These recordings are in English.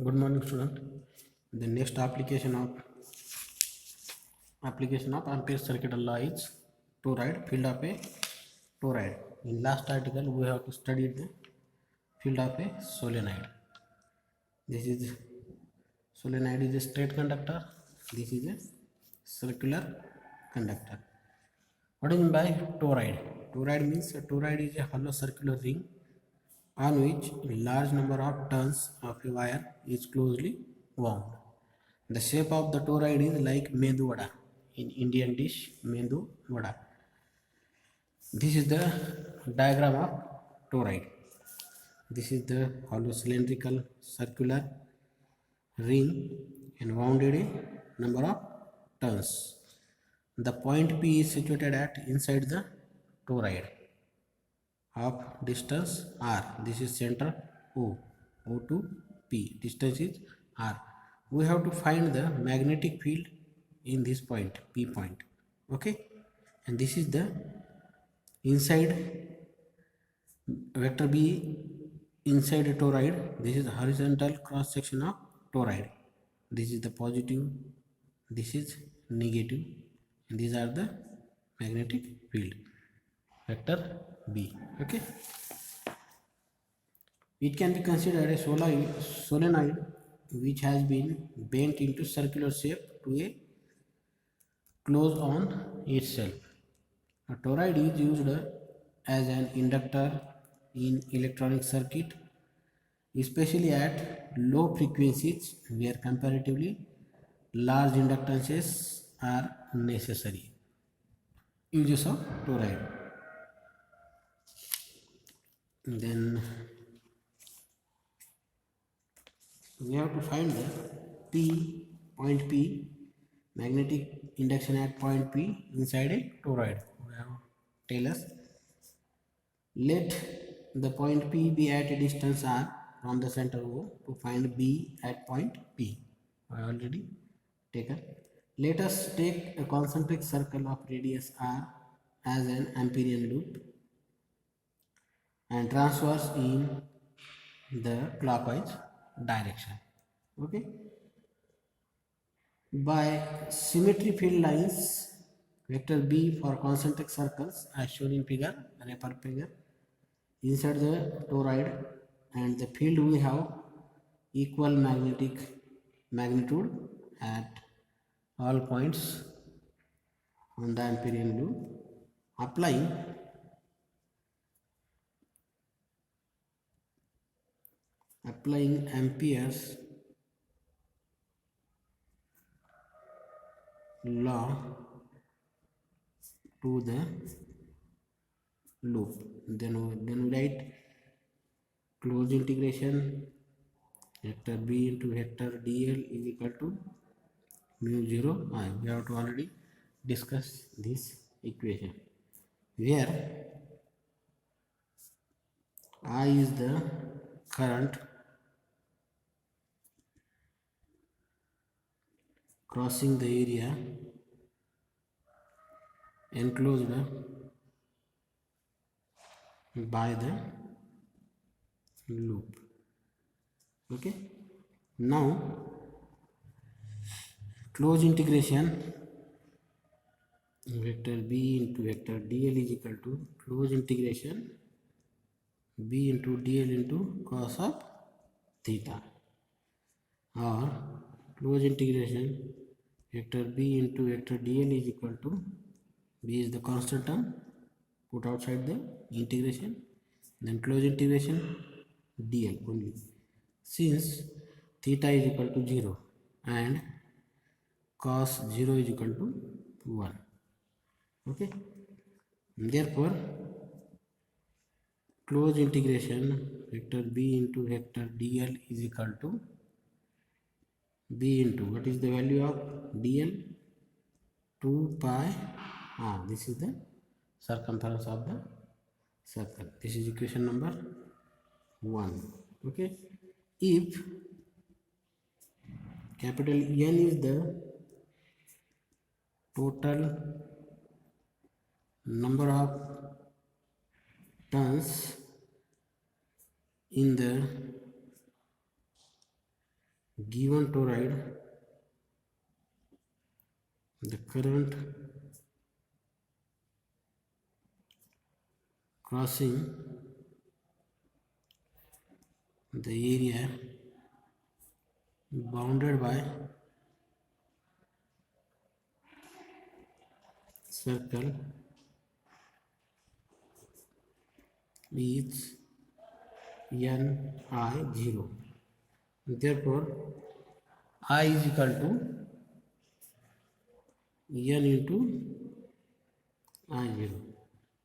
Good morning, student. The next application of Ampere circuit law is toroid field of a toroid. In last article, we have to study the field of a solenoid. This is solenoid is a straight conductor. This is a circular conductor. What do you mean by toroid? Toroid means a toroid is a hollow circular ring on which a large number of turns of a wire is closely wound. The shape of the toroid is like mendu vada in Indian dish mendu vada. This is the diagram of toroid. This is the hollow cylindrical circular ring and wounded a number of turns. The point P is situated at inside the toroid of distance r. This is center O to P. Distance is r. We have to find the magnetic field in this point P point. Okay, and this is the inside vector B inside a toroid. This is horizontal cross section of toroid. This is the positive, this is negative, and these are the magnetic field vector B. Okay, it can be considered a solenoid which has been bent into circular shape to a close on itself. A toroid is used as an inductor in electronic circuit, especially at low frequencies where comparatively large inductances are necessary. Uses of toroid. Then we have to find the point P, magnetic induction at point P inside a toroid. We have tell us, let the point P be at a distance r from the center O to find B at point P. I already taken. Let us take a concentric circle of radius r as an Amperian loop and transverse in the clockwise direction. Okay, by symmetry field lines, vector B for concentric circles as shown in figure, refer figure, inside the toroid, and the field we have equal magnetic magnitude at all points on the Amperian loop. Applying Ampere's law to the loop. Then we write closed integration vector B into vector dl is equal to mu 0 I. We have to already discuss this equation where I is the current crossing the area enclosed by the loop. Okay, now close integration vector B into vector dl is equal to close integration B into dl into cos of theta, or close integration vector B into vector dl is equal to, B is the constant term, put outside the integration, then close integration dl only, since theta is equal to 0 and cos 0 is equal to 1. Okay, therefore close integration vector B into vector dl is equal to B into, what is the value of dl? 2 pi r. This is the circumference of the circle. This is equation number 1. Okay, if capital N is the total number of turns in the given toroid, the current crossing the area bounded by circle is Ni 0. Therefore, I is equal to N into I0.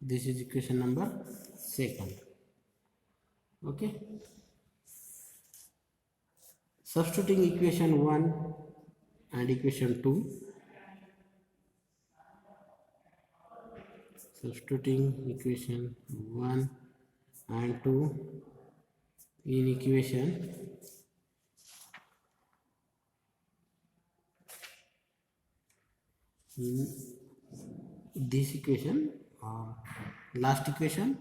This is equation number 2. Okay. Substituting equation 1 and equation 2. Substituting equation 1 and 2 in equation in this equation or last equation,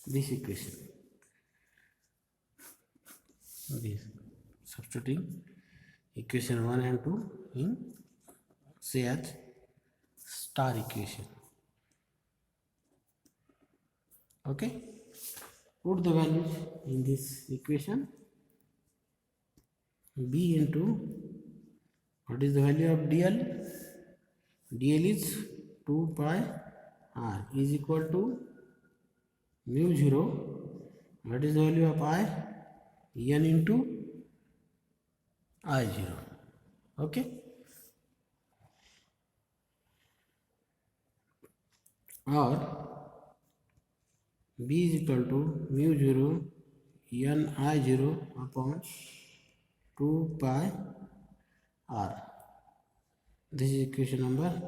this equation, this substituting equation 1 and 2 in say as star equation. Okay, put the values in this equation. B into, what is the value of dl? Dl is 2 pi r is equal to mu 0. What is the value of I? N into I0. Okay. Or B is equal to mu 0 N I0 upon 2 pi r. This is equation number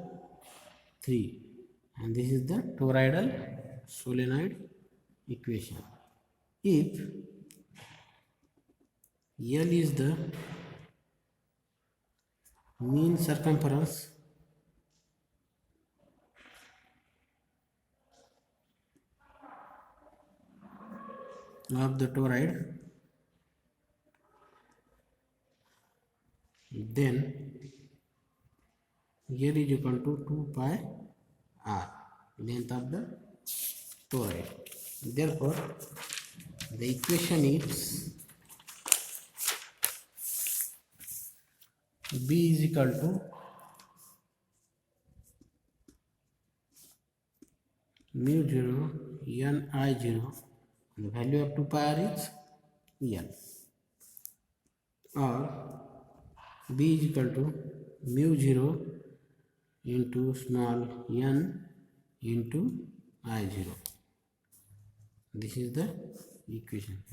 3, and this is the toroidal solenoid equation. If L is the mean circumference of the toroid, then L is equal to 2 pi r, length of the toroid. Therefore, the equation is B is equal to mu 0 N I0, the value of 2 pi r is L, or B is equal to mu 0 into small n into I0. This is the equation.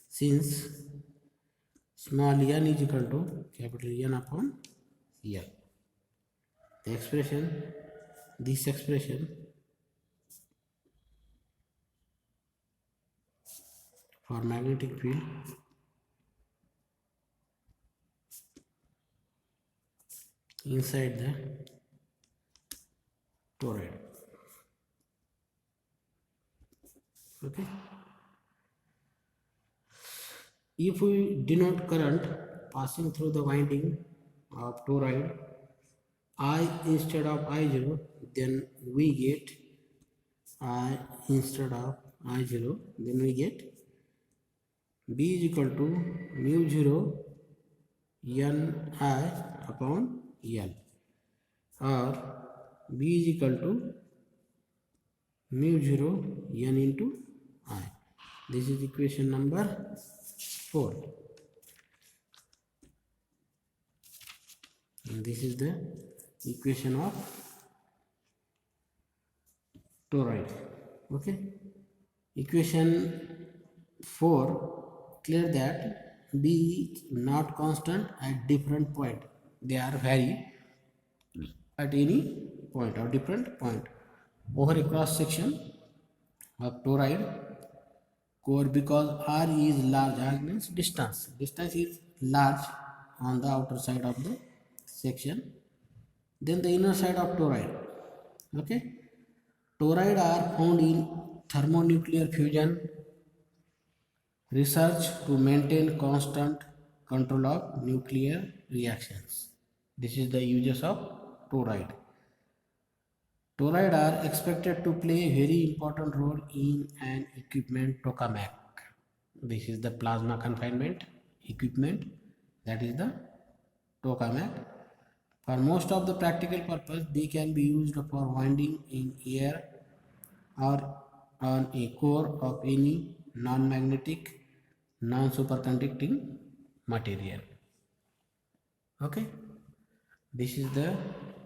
Since small n is equal to capital N upon L, the expression, this expression for magnetic field inside the toroid. Okay. If we denote current passing through the winding of toroid I instead of I0, then we get I instead of I0, then we get B is equal to mu 0 N I upon L, or B is equal to mu 0 N into I. This is equation number 4. And this is the equation of toroid. Okay. Equation 4 clear that B is not constant at different point. They are vary at any point or different point. Over a cross section of toroid, core because R is large. R means distance. Distance is large on the outer side of the section. Then the inner side of toroid. Okay. Toroid are found in thermonuclear fusion research to maintain constant control of nuclear reactions. This is the uses of toroid. Toroid are expected to play a very important role in an equipment tokamak. This is the plasma confinement equipment, that is the tokamak. For most of the practical purpose, they can be used for winding in air or on a core of any non-magnetic, non-superconducting material. Okay, this is the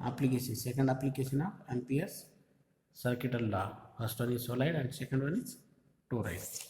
application. Second application of Ampere's circuital law. First one is solenoid and second one is toroid.